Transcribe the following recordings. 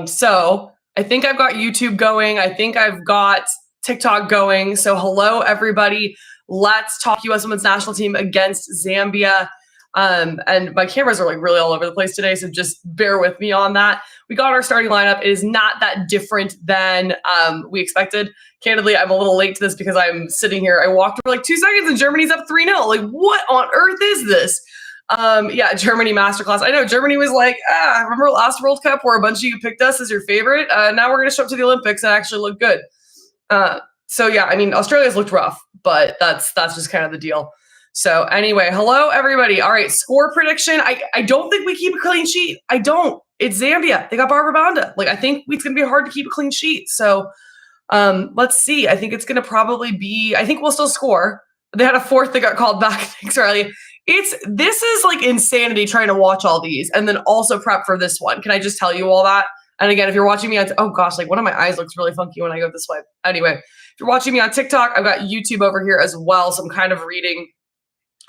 So I think I've got YouTube going. I think I've got TikTok going. So hello, everybody. Let's talk U.S. Women's National Team against Zambia. And my cameras are like really all over the place today, so just bear with me on that. We got our starting lineup. It is not that different than we expected. Candidly, I'm a little late to this because I'm sitting here. I walked for like 2 seconds and Germany's up 3-0. Like, what on earth is this? Yeah, Germany masterclass. I know Germany was like, remember last World Cup where a bunch of you picked us as your favorite? Now we're going to show up to the Olympics and actually look good. So yeah, I mean, Australia's looked rough, but that's just kind of the deal. So anyway, hello everybody. All right, score prediction. I don't think we keep a clean sheet. I don't. It's Zambia. They got Barbara Banda. Like, I think it's going to be hard to keep a clean sheet. So let's see. I think it's going to probably be, I think we'll still score. They had a fourth that got called back. Thanks, Riley. This is like insanity trying to watch all these and then also prep for this one. Can I just tell you all that? And again, if you're watching me on, oh gosh, like one of my eyes looks really funky when I go this way. Anyway, if you're watching me on TikTok, I've got YouTube over here as well. So I'm kind of reading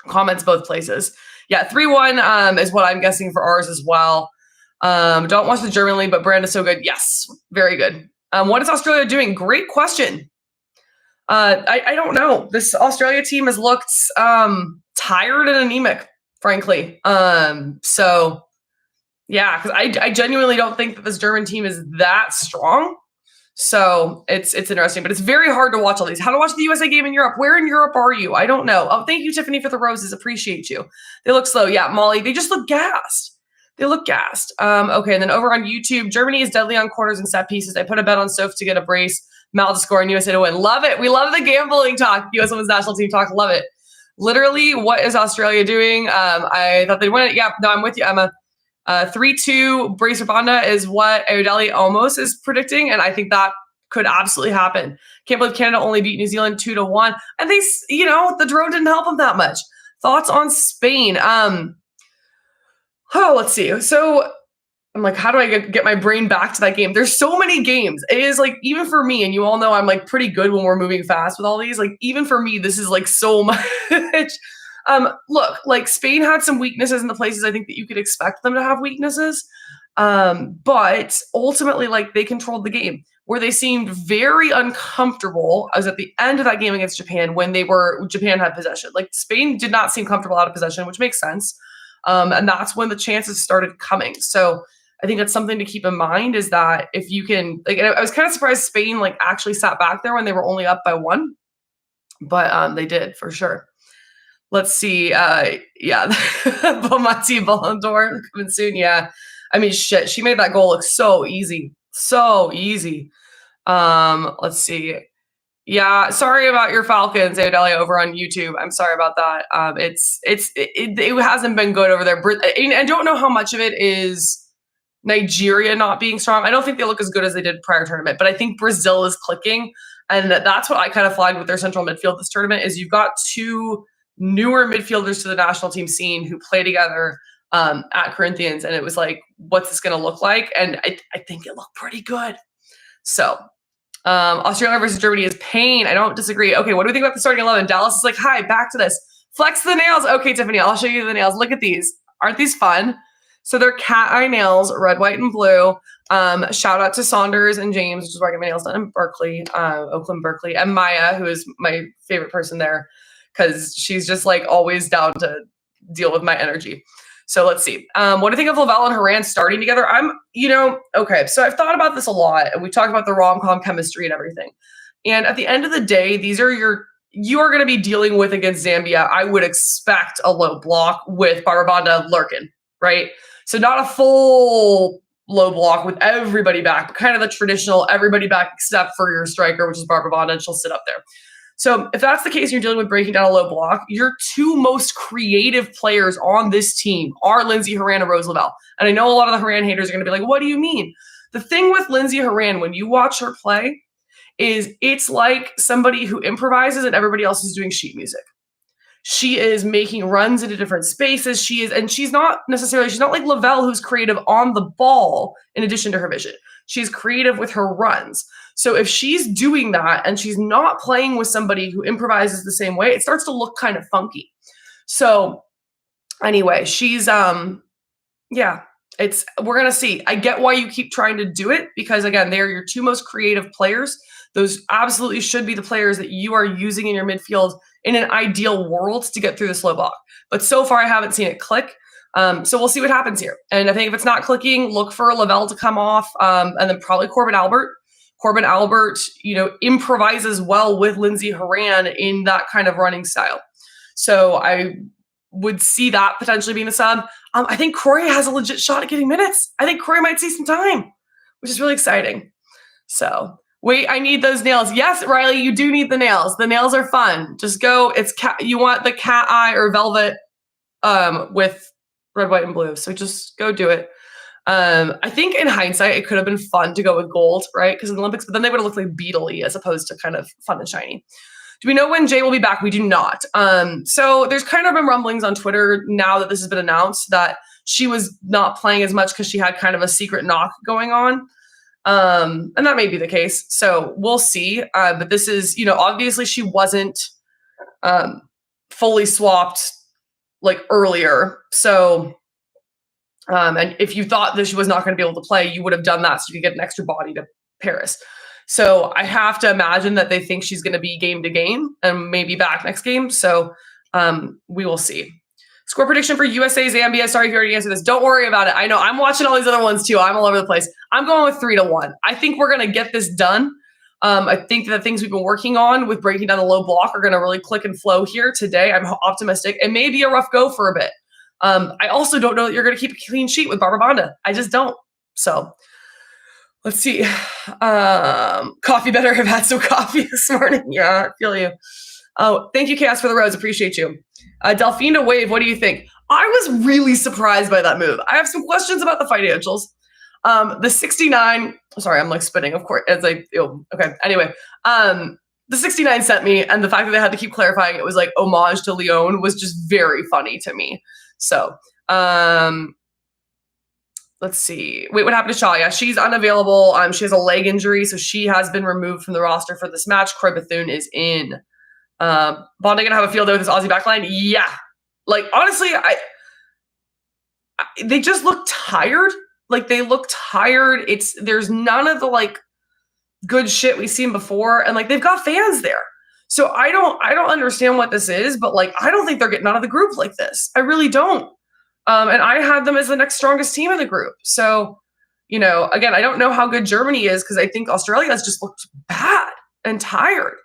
comments both places. Yeah, 3-1 is what I'm guessing for ours as well. Don't watch the German league, but Branda's so good. Yes, very good. What is Australia doing? Great question. I don't know. This Australia team has looked tired and anemic, frankly. So yeah, because I genuinely don't think that this German team is that strong. So it's interesting, but it's very hard to watch all these. How to watch the USA game in Europe? Where in Europe are you? I don't know. Oh, thank you, Tiffany, for the roses. Appreciate you. They look slow. Yeah, Molly, they just look gassed. They look gassed. Okay, and then over on YouTube, Germany is deadly on corners and set pieces. I put a bet on Soph to get a brace, Mal to score, and USA to win. Love it. We love the gambling talk. US Women's National Team talk. Love it. Literally, what is Australia doing? I thought they'd win it. Yeah, no, I'm with you, Emma. 3-2 brace Banda is what Ayodele almost is predicting, and I think that could absolutely happen. Can't believe Canada only beat New Zealand 2-1, and they, the drone didn't help them that much. Thoughts on Spain? Let's see. So I'm like, how do I get my brain back to that game? There's so many games. It is like, even for me, and you all know I'm like pretty good when we're moving fast with all these. Like, even for me, this is like so much. Look, like Spain had some weaknesses in the places I think that you could expect them to have weaknesses. But ultimately, like, they controlled the game. Where they seemed very uncomfortable, I was at the end of that game against Japan when Japan had possession. Like, Spain did not seem comfortable out of possession, which makes sense. And that's when the chances started coming. So I think that's something to keep in mind, is that if you can, like, I was kind of surprised Spain like actually sat back there when they were only up by 1, but they did for sure. Let's see. Yeah, Bomati Ballon d'Or coming soon. Yeah, I mean, shit, she made that goal look so easy, so easy. Let's see. Yeah, sorry about your Falcons, Ayodele, over on YouTube. I'm sorry about that. It hasn't been good over there. I don't know how much of it is Nigeria not being strong. I don't think they look as good as they did prior tournament, but I think Brazil is clicking, and that's what I kind of flagged with their central midfield this tournament. Is you've got 2 newer midfielders to the national team scene who play together at Corinthians, and it was like, what's this going to look like? And I think it looked pretty good. So Australia versus Germany is pain. I don't disagree. Okay, what do we think about the starting 11? Dallas is like, hi, back to this. Flex the nails. Okay, Tiffany, I'll show you the nails. Look at these. Aren't these fun? So they're cat eye nails, red, white, and blue. Shout out to Saunders and James, which is where I get my nails done in Berkeley, Oakland, Berkeley, and Maya, who is my favorite person there, because she's just like always down to deal with my energy. So let's see. What do you think of Lavelle and Horan starting together? Okay, so I've thought about this a lot, and we talked about the rom-com chemistry and everything. And at the end of the day, you are going to be dealing with, against Zambia, I would expect a low block with Barbanda lurking, right? So not a full low block with everybody back, but kind of the traditional everybody back except for your striker, which is Barbara Banda, and she'll sit up there. So if that's the case, you're dealing with breaking down a low block, your 2 most creative players on this team are Lindsay Horan and Rose Lavelle. And I know a lot of the Horan haters are going to be like, what do you mean? The thing with Lindsay Horan, when you watch her play, is it's like somebody who improvises and everybody else is doing sheet music. She is making runs into different spaces. She's not like Lavelle, who's creative on the ball in addition to her vision. She's creative with her runs. So if she's doing that and she's not playing with somebody who improvises the same way, it starts to look kind of funky. So anyway, she's, yeah, we're going to see. I get why you keep trying to do it because, again, they're your two most creative players. Those absolutely should be the players that you are using in your midfield in an ideal world to get through the slow block. But so far, I haven't seen it click. So we'll see what happens here. And I think if it's not clicking, look for Lavelle to come off, and then probably Corbin Albert. Corbin Albert, improvises well with Lindsey Horan in that kind of running style. So I would see that potentially being a sub. I think Corey has a legit shot at getting minutes. I think Corey might see some time, which is really exciting. So wait, I need those nails. Yes, Riley, you do need the nails. The nails are fun. Just go. You want the cat eye or velvet with red, white, and blue. So just go do it. I think in hindsight, it could have been fun to go with gold, right? Because in the Olympics, but then they would have looked like Beatle-y as opposed to kind of fun and shiny. Do we know when Jay will be back? We do not. So there's kind of been rumblings on Twitter now that this has been announced that she was not playing as much because she had kind of a secret knock going on. And that may be the case. So we'll see. But this is, obviously she wasn't fully swapped like earlier. So, and if you thought that she was not going to be able to play, you would have done that so you could get an extra body to Paris. So I have to imagine that they think she's going to be game to game and maybe back next game. So we will see. Score prediction for USA Zambia. Sorry if you already answered this. Don't worry about it. I know I'm watching all these other ones too. I'm all over the place. I'm going with 3-1. I think we're going to get this done. I think that the things we've been working on with breaking down the low block are going to really click and flow here today. I'm optimistic. It may be a rough go for a bit. I also don't know that you're going to keep a clean sheet with Barbara Banda. I just don't. So let's see. Coffee better have had some coffee this morning. Yeah, I feel you. Oh, thank you, Chaos, for the rose. Appreciate you. Delphina Wave, what do you think? I was really surprised by that move. I have some questions about the financials. The 69, sorry, I'm like spinning, of course. It's like, okay. Anyway, the 69 sent me, and the fact that they had to keep clarifying it was like homage to Lyon was just very funny to me. So, let's see. Wait, what happened to Shaw? Yeah, she's unavailable. She has a leg injury, so she has been removed from the roster for this match. Croy Bethune is in. Bondi gonna have a field day with his Aussie backline? Yeah. Like, honestly, they just look tired. Like, they look tired. There's none of the, like, good shit we've seen before. And, like, they've got fans there. So I don't understand what this is, but, like, I don't think they're getting out of the group like this. I really don't. And I had them as the next strongest team in the group. So, again, I don't know how good Germany is because I think Australia has just looked bad and tired.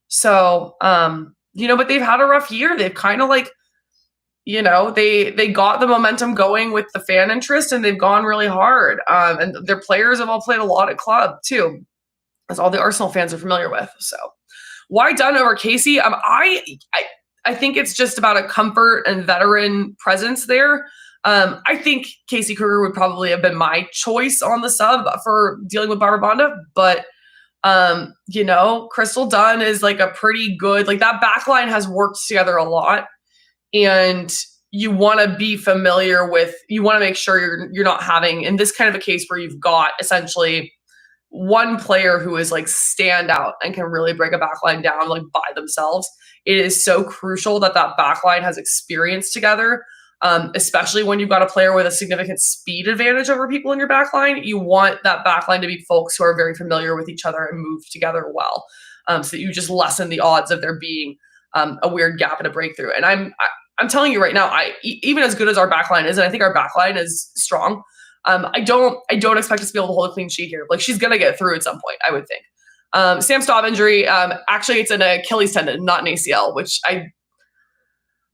So, but they've had a rough year. They've kind of like, they got the momentum going with the fan interest and they've gone really hard. And their players have all played a lot at club too, as all the Arsenal fans are familiar with. So why Dunn over Casey? I think it's just about a comfort and veteran presence there. I think Casey Kruger would probably have been my choice on the sub for dealing with Barbara Banda, but Crystal Dunn is like a pretty good, like that backline has worked together a lot, and you want to be familiar with, you want to make sure you're not having in this kind of a case where you've got essentially one player who is like standout and can really break a backline down like by themselves. It is so crucial that backline has experience together. Especially when you've got a player with a significant speed advantage over people in your backline. You want that backline to be folks who are very familiar with each other and move together well, so that you just lessen the odds of there being a weird gap and a breakthrough. And I'm telling you right now, even as good as our backline is, and I think our backline is strong, I don't expect us to be able to hold a clean sheet here. Like, she's gonna get through at some point, I would think. Sam Staub injury, actually it's an Achilles tendon, not an ACL, which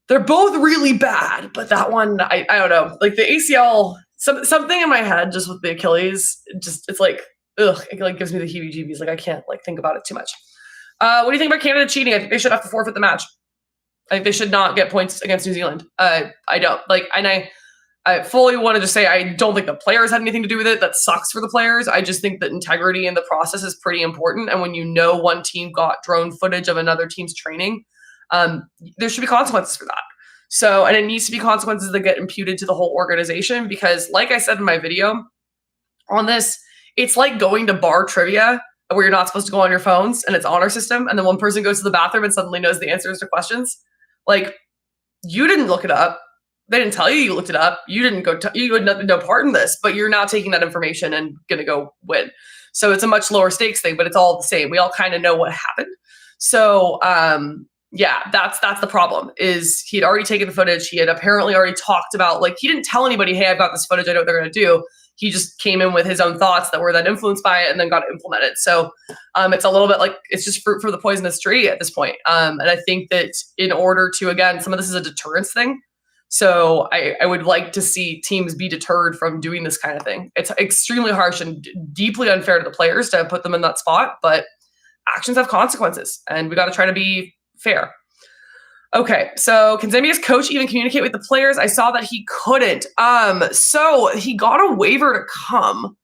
they're both really bad, but that one, I don't know. Like the ACL, something in my head just with the Achilles, it's like, ugh, it like gives me the heebie-jeebies. Like I can't like think about it too much. What do you think about Canada cheating? I think they should have to forfeit the match. I think they should not get points against New Zealand. I don't like, and I fully want to just say I don't think the players had anything to do with it. That sucks for the players. I just think that integrity in the process is pretty important. And when one team got drone footage of another team's training, there should be consequences for that. So, and it needs to be consequences that get imputed to the whole organization, because like I said in my video on this, it's like going to bar trivia where you're not supposed to go on your phones and it's honor system. And then one person goes to the bathroom and suddenly knows the answers to questions. Like, you didn't look it up. they didn't tell you, you looked it up. You didn't go, you had no part in this, but you're now taking that information and going to go win. So it's a much lower stakes thing, but it's all the same. We all kind of know what happened. So, yeah, that's the problem is he had already taken the footage. He had apparently already talked about, like, he didn't tell anybody, hey, I've got this footage. I know what they're going to do. He just came in with his own thoughts that were then influenced by it and then got it implemented. So it's a little bit like it's just fruit for the poisonous tree at this point. And I think that in order to, again, some of this is a deterrence thing. So I would like to see teams be deterred from doing this kind of thing. It's extremely harsh and deeply unfair to the players to put them in that spot, but actions have consequences and we got to try to be fair. Okay, so can Zambia's coach even communicate with the players? I saw that he couldn't. So he got a waiver to come.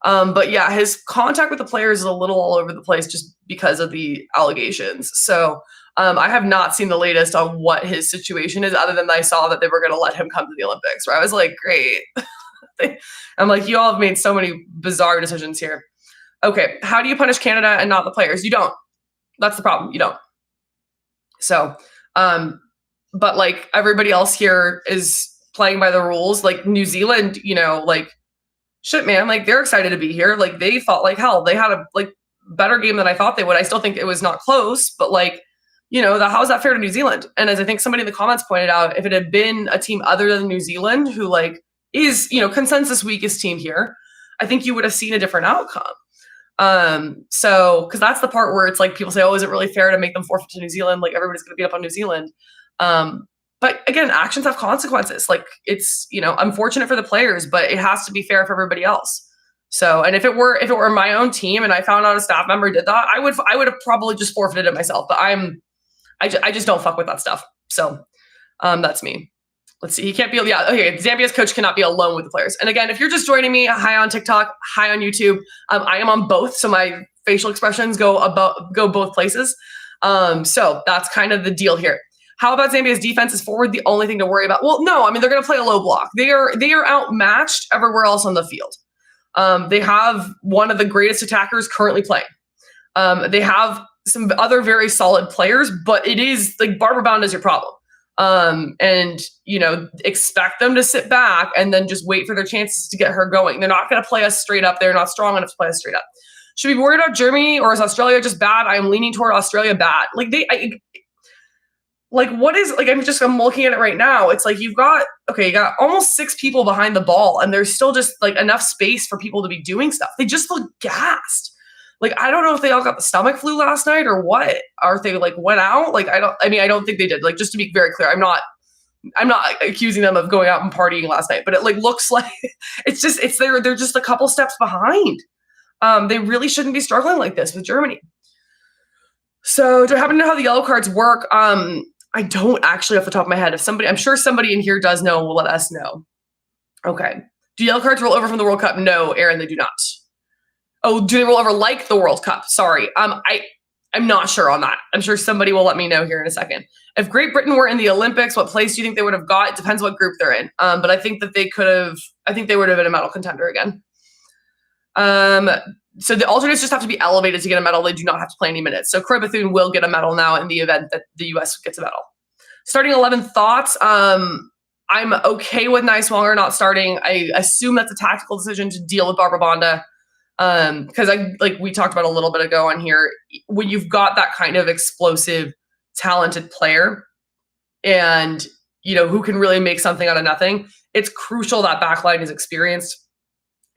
But yeah, his contact with the players is a little all over the place just because of the allegations. So I have not seen the latest on what his situation is, other than I saw that they were going to let him come to the Olympics, where I was like, great. I'm like, you all have made so many bizarre decisions here. Okay, how do you punish Canada and not the players? You don't. That's the problem. You don't. So, but like everybody else here is playing by the rules. Like New Zealand, you know, like shit, man, like they're excited to be here. Like they fought like hell. They had a like better game than I thought they would. I still think it was not close, but like, you know, how is that fair to New Zealand? And as I think somebody in the comments pointed out, if it had been a team other than New Zealand, who like is, you know, consensus weakest team here, I think you would have seen a different outcome. So, cause that's the part where it's like people say, oh, is it really fair to make them forfeit to New Zealand? Like everybody's going to beat up on New Zealand. But again, actions have consequences. Like it's, you know, unfortunate for the players, but it has to be fair for everybody else. So, and if it were my own team and I found out a staff member did that, I would have probably just forfeited it myself, but I just don't fuck with that stuff. So, that's me. Let's see. He can't be, yeah. Okay. Zambia's coach cannot be alone with the players. And again, if you're just joining me, hi on TikTok, hi on YouTube. I am on both. So my facial expressions go both places. So that's kind of the deal here. How about Zambia's defense? Is forward the only thing to worry about? Well, no, I mean, they're going to play a low block. They are outmatched everywhere else on the field. They have one of the greatest attackers currently playing. They have some other very solid players, but it is like Barbara Bound is your problem. And you know, expect them to sit back and then just wait for their chances to get her going. They're not going to play us straight up. They're not strong enough to play us straight up. Should we be worried about Germany or is Australia just bad? I'm leaning toward Australia bad. Like what is like, I'm looking at it right now. It's like you got almost 6 people behind the ball and there's still just like enough space for people to be doing stuff. They just look gassed. Like, I don't know if they all got the stomach flu last night or what. Or if they like went out. Like, I don't think they did. Like, just to be very clear, I'm not accusing them of going out and partying last night, but it like looks like they're just a couple steps behind. They really shouldn't be struggling like this with Germany. So do I happen to know how the yellow cards work? I don't actually off the top of my head. I'm sure somebody in here does know, will let us know. Okay. Do yellow cards roll over from the World Cup? No, Aaron, they do not. Oh, do they roll over like the World Cup? Sorry. I'm not sure on that. I'm sure somebody will let me know here in a second. If Great Britain were in the Olympics, what place do you think they would have got? It depends what group they're in. But I think that they would have been a medal contender again. So the alternates just have to be elevated to get a medal. They do not have to play any minutes. So Croy Bethune will get a medal now in the event that the U.S. gets a medal. Starting 11 thoughts. I'm okay with Niswanger not starting. I assume that's a tactical decision to deal with Barbara Bonda. Because we talked about a little bit ago on here, when you've got that kind of explosive, talented player and, you know, who can really make something out of nothing, it's crucial that backline is experienced.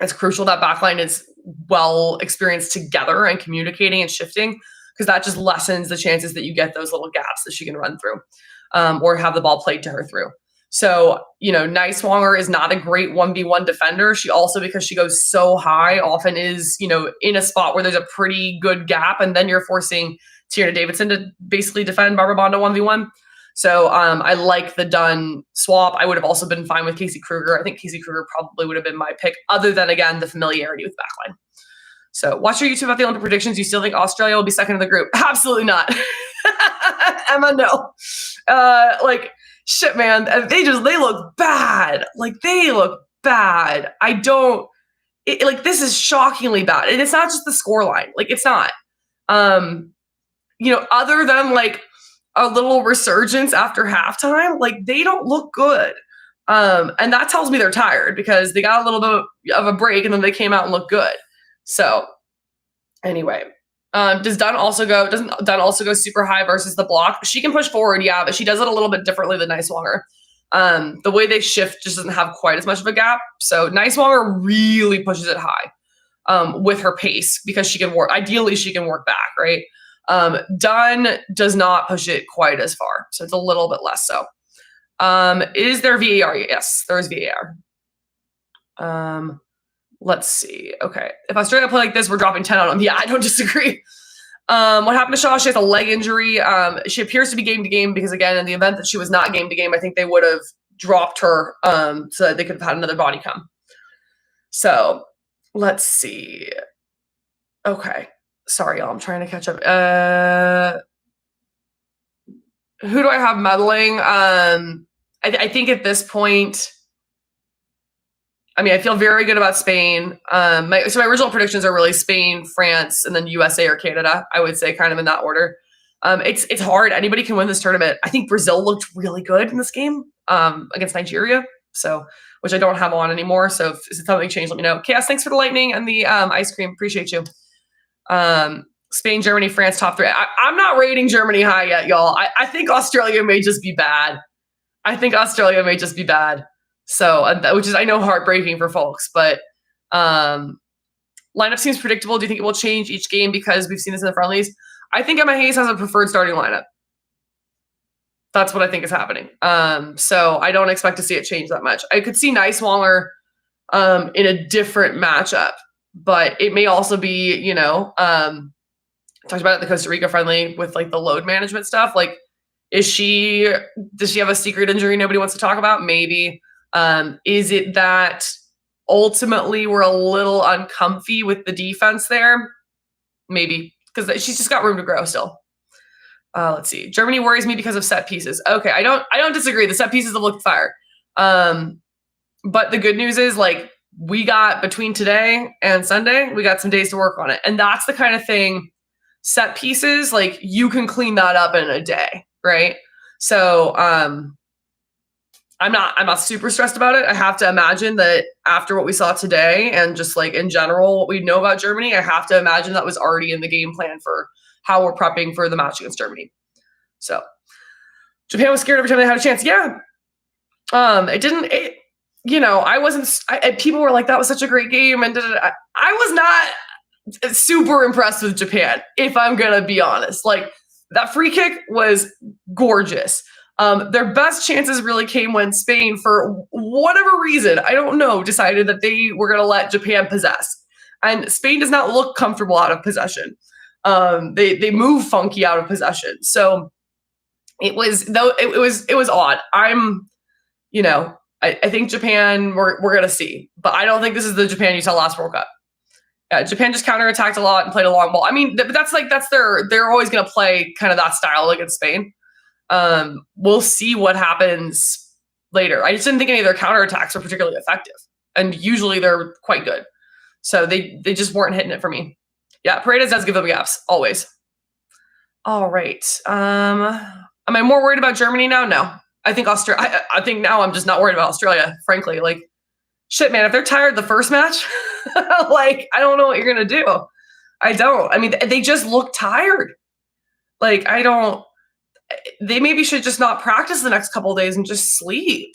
It's crucial that backline is well experienced together and communicating and shifting, because that just lessens the chances that you get those little gaps that she can run through, or have the ball played to her through. So, you know, Niswanger is not a great 1v1 defender. She also, because she goes so high, often is, you know, in a spot where there's a pretty good gap, and then you're forcing Tierna Davidson to basically defend Barbara Bonda 1v1. So I like the Dunn swap. I would have also been fine with Casey Kruger. I think Casey Kruger probably would have been my pick, other than, again, the familiarity with backline. So watch your YouTube about the Olympic predictions. You still think Australia will be second in the group? Absolutely not. Emma, no. Shit, man, they look bad. Like, they look bad. This is shockingly bad. And it's not just the scoreline. Like, it's not. You know, other than, like, a little resurgence after halftime, like, they don't look good. And that tells me they're tired because they got a little bit of a break and then they came out and looked good. So anyway, doesn't Dunn also go super high versus the block? She can push forward, yeah, but she does it a little bit differently than Nicewanger. The way they shift just doesn't have quite as much of a gap. So Nicewanger really pushes it high with her pace because she can work. Ideally, she can work back, right? Dunn does not push it quite as far, so it's a little bit less so. Is there VAR? Yes, there is VAR. Let's see. Okay. If Australia play like this, we're dropping 10 on them. Yeah, I don't disagree. What happened to Shaw? She has a leg injury. She appears to be game to game because, again, in the event that she was not game to game, I think they would have dropped her so that they could have had another body come. So let's see. Okay. Sorry, y'all. I'm trying to catch up. Who do I have meddling? I think at this point, I mean, I feel very good about Spain. My original predictions are really Spain, France, and then USA or Canada. I would say kind of in that order. It's hard. Anybody can win this tournament. I think Brazil looked really good in this game against Nigeria, so which I don't have on anymore. So if something changed, let me know. Chaos, thanks for the lightning and the ice cream. Appreciate you. Spain, Germany, France, top three. I'm not rating Germany high yet, y'all. I think Australia may just be bad. So, which is, I know, heartbreaking for folks, but lineup seems predictable. Do you think it will change each game because we've seen this in the friendlies? I think Emma Hayes has a preferred starting lineup. That's what I think is happening. So I don't expect to see it change that much. I could see Nicewanger in a different matchup, but it may also be, talked about it at the Costa Rica friendly with like the load management stuff. Like, does she have a secret injury nobody wants to talk about? Maybe. Is it that ultimately we're a little uncomfy with the defense there? Maybe, because she's just got room to grow still. Let's see. Germany worries me because of set pieces. Okay, I don't disagree. The set pieces have looked fire. But the good news is, like, we got between today and Sunday, we got some days to work on it. And that's the kind of thing, set pieces, like, you can clean that up in a day, right? So I'm not super stressed about it. I have to imagine that after what we saw today and just like in general what we know about Germany, I have to imagine that was already in the game plan for how we're prepping for the match against Germany. So Japan was scared every time they had a chance. Yeah. People were like, that was such a great game. And I was not super impressed with Japan, if I'm going to be honest. Like, that free kick was gorgeous. Their best chances really came when Spain, for whatever reason, I don't know, decided that they were going to let Japan possess. And Spain does not look comfortable out of possession. They move funky out of possession. So it was odd. I think Japan we're going to see, but I don't think this is the Japan you saw last World Cup. Japan just counterattacked a lot and played a long ball. I mean, they're always going to play kind of that style against Spain. We'll see what happens later. I just didn't think any of their counterattacks were particularly effective, and usually they're quite good. So they just weren't hitting it for me. Yeah, Paredes does give them gaps always. All right. Am I more worried about Germany now? No. I think I think now I'm just not worried about Australia, frankly. Like, shit, man, if they're tired the first match, like, I don't know what you're gonna do. I don't. I mean, they just look tired. Like, they maybe should just not practice the next couple of days and just sleep.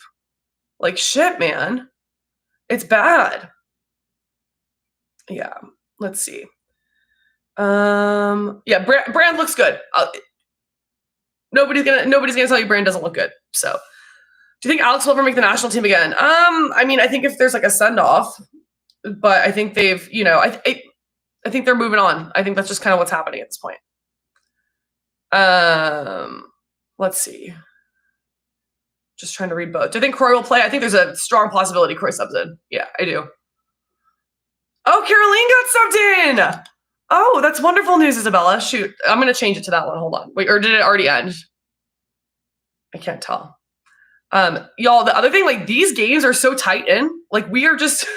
Like, shit, man. It's bad. Yeah. Let's see. Yeah, Brand looks good. Nobody's gonna tell you Brand doesn't look good. So, do you think Alex will ever make the national team again? I mean, I think if there's like a send off, but I think they've, I think they're moving on. I think that's just kind of what's happening at this point. Let's see. Just trying to read both. Do I think Croy will play? I think there's a strong possibility Croy subs in. Yeah, I do. Oh, Caroline got subbed in. Oh, that's wonderful news, Isabella. Shoot, I'm going to change it to that one. Hold on. Wait, or did it already end? I can't tell. Y'all, the other thing, like, these games are so tight in. Like, we are just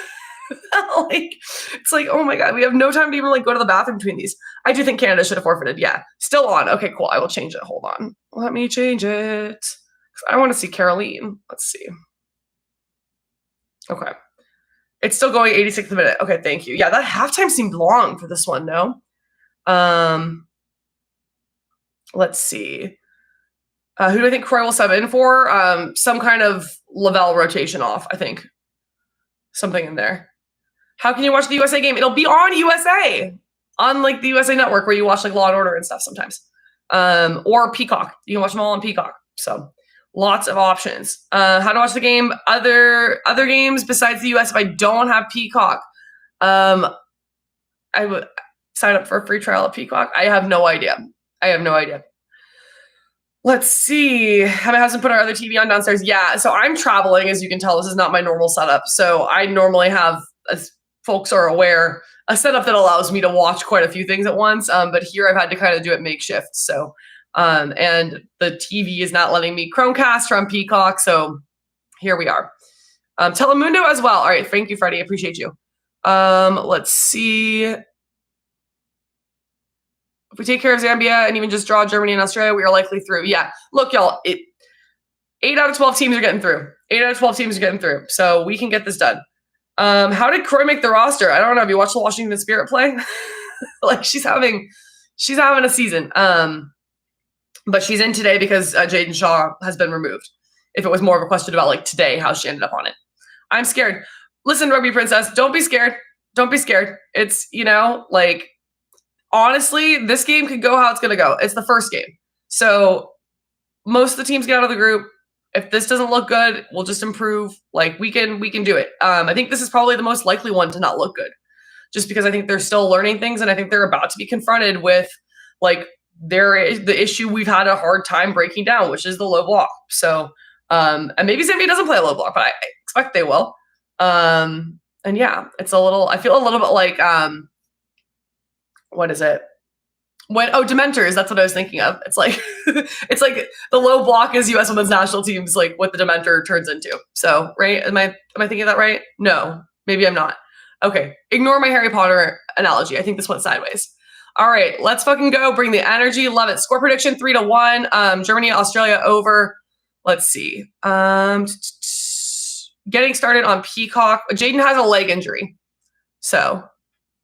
like, it's like, oh my God, we have no time to even like go to the bathroom between these. I do think Canada should have forfeited. Yeah, still on. Okay, cool. I will change it. Hold on. Let me change it. I want to see Caroline. Let's see. Okay. It's still going 86th minute. Okay, thank you. Yeah, that halftime seemed long for this one, no? Let's see. Who do I think Croy will sub in for? Some kind of Lavelle rotation off, I think. Something in there. How can you watch the USA game? It'll be on USA, on like the USA Network where you watch like Law and Order and stuff sometimes, or Peacock. You can watch them all on Peacock. So lots of options. How to watch the game? Other games besides the US. If I don't have Peacock, I would sign up for a free trial of Peacock. I have no idea. Let's see. Have my husband put our other TV on downstairs? Yeah. So I'm traveling, as you can tell. This is not my normal setup. So I normally have, as folks are aware, a setup that allows me to watch quite a few things at once. But here I've had to kind of do it makeshift. So, and the TV is not letting me Chromecast from Peacock. So here we are. Telemundo as well. All right. Thank you, Freddie. I appreciate you. Let's see. If we take care of Zambia and even just draw Germany and Australia, we are likely through. Yeah. Look, y'all, 8 out of 12 teams are getting through. 8 out of 12 teams are getting through. So we can get this done. How did Croy make the roster? I don't know. Have you watched the Washington Spirit play? Like she's having a season. But she's in today because Jaden Shaw has been removed. If it was more of a question about like today, how she ended up on it. I'm scared. Listen, Rugby Princess, don't be scared. Don't be scared. It's, like, honestly, this game could go how it's going to go. It's the first game. So most of the teams get out of the group. If this doesn't look good, we'll just improve. Like we can do it. I think this is probably the most likely one to not look good, just because I think they're still learning things. And I think they're about to be confronted with like the issue we've had a hard time breaking down, which is the low block. So, and maybe Zambia doesn't play a low block, but I expect they will. And yeah, I feel a little bit like, what is it? Dementors, that's what I was thinking of. It's like it's like the low block is US women's national teams, like what the Dementor turns into. So, right? Am I thinking of that right? No, maybe I'm not. Okay. Ignore my Harry Potter analogy. I think this went sideways. All right, let's fucking go. Bring the energy. Love it. Score prediction 3-1. Germany, Australia over. Let's see. Getting started on Peacock. Jaden has a leg injury. So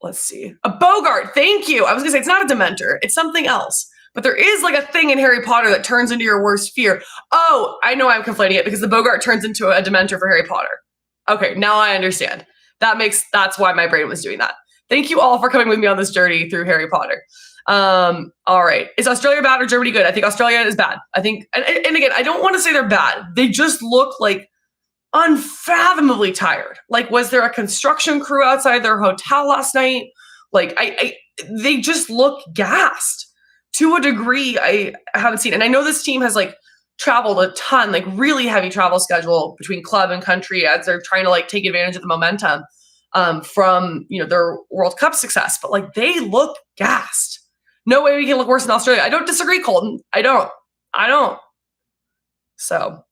let's see. A Bogart. Thank you. I was going to say it's not a Dementor. It's something else. But there is like a thing in Harry Potter that turns into your worst fear. Oh, I know I'm conflating it because the Bogart turns into a Dementor for Harry Potter. Okay, now I understand. That's why my brain was doing that. Thank you all for coming with me on this journey through Harry Potter. All right. Is Australia bad or Germany good? I think Australia is bad. I think, and again, I don't want to say they're bad. They just look like unfathomably tired. Like, was there a construction crew outside their hotel last night? Like, they just look gassed to a degree I haven't seen. And I know this team has like traveled a ton, like really heavy travel schedule between club and country as they're trying to like take advantage of the momentum from, their World Cup success. But like, they look gassed. No way we can look worse than Australia. I don't disagree, Colton. I don't. So,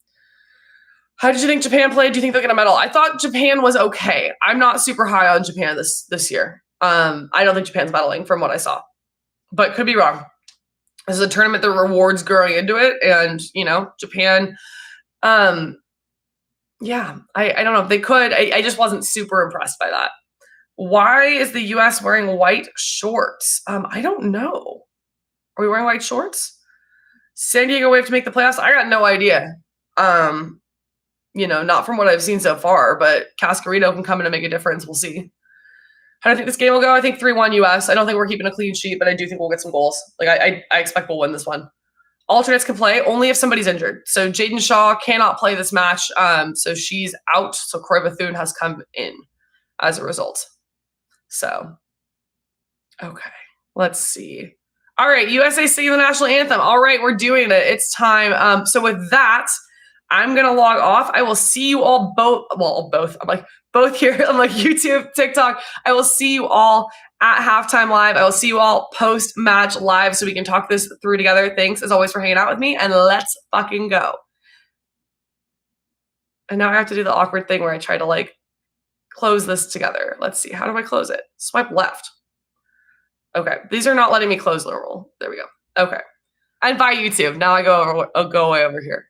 how did you think Japan played? Do you think they're going to medal? I thought Japan was okay. I'm not super high on Japan this year. I don't think Japan's medaling from what I saw, but could be wrong. This is a tournament that rewards growing into it, and Japan. Yeah, I don't know if they could. I just wasn't super impressed by that. Why is the U.S. wearing white shorts? I don't know. Are we wearing white shorts? San Diego wave to make the playoffs? I got no idea. Not from what I've seen so far, but Cascarino can come in and make a difference. We'll see. How do I think this game will go? I think 3-1 U.S. I don't think we're keeping a clean sheet, but I do think we'll get some goals. Like I expect we'll win this one. Alternates can play only if somebody's injured. So Jaden Shaw cannot play this match. So she's out. So Croy Bethune has come in as a result. So, okay, let's see. All right, USA singing the national anthem. All right, we're doing it. It's time. So with that, I'm going to log off. I will see you all both. I'm like both here on like YouTube, TikTok. I will see you all at halftime live. I will see you all post-match live so we can talk this through together. Thanks as always for hanging out with me, and let's fucking go. And now I have to do the awkward thing where I try to like close this together. Let's see. How do I close it? Swipe left. Okay. These are not letting me close normal. There we go. Okay. And bye YouTube. Now I'll go away over here.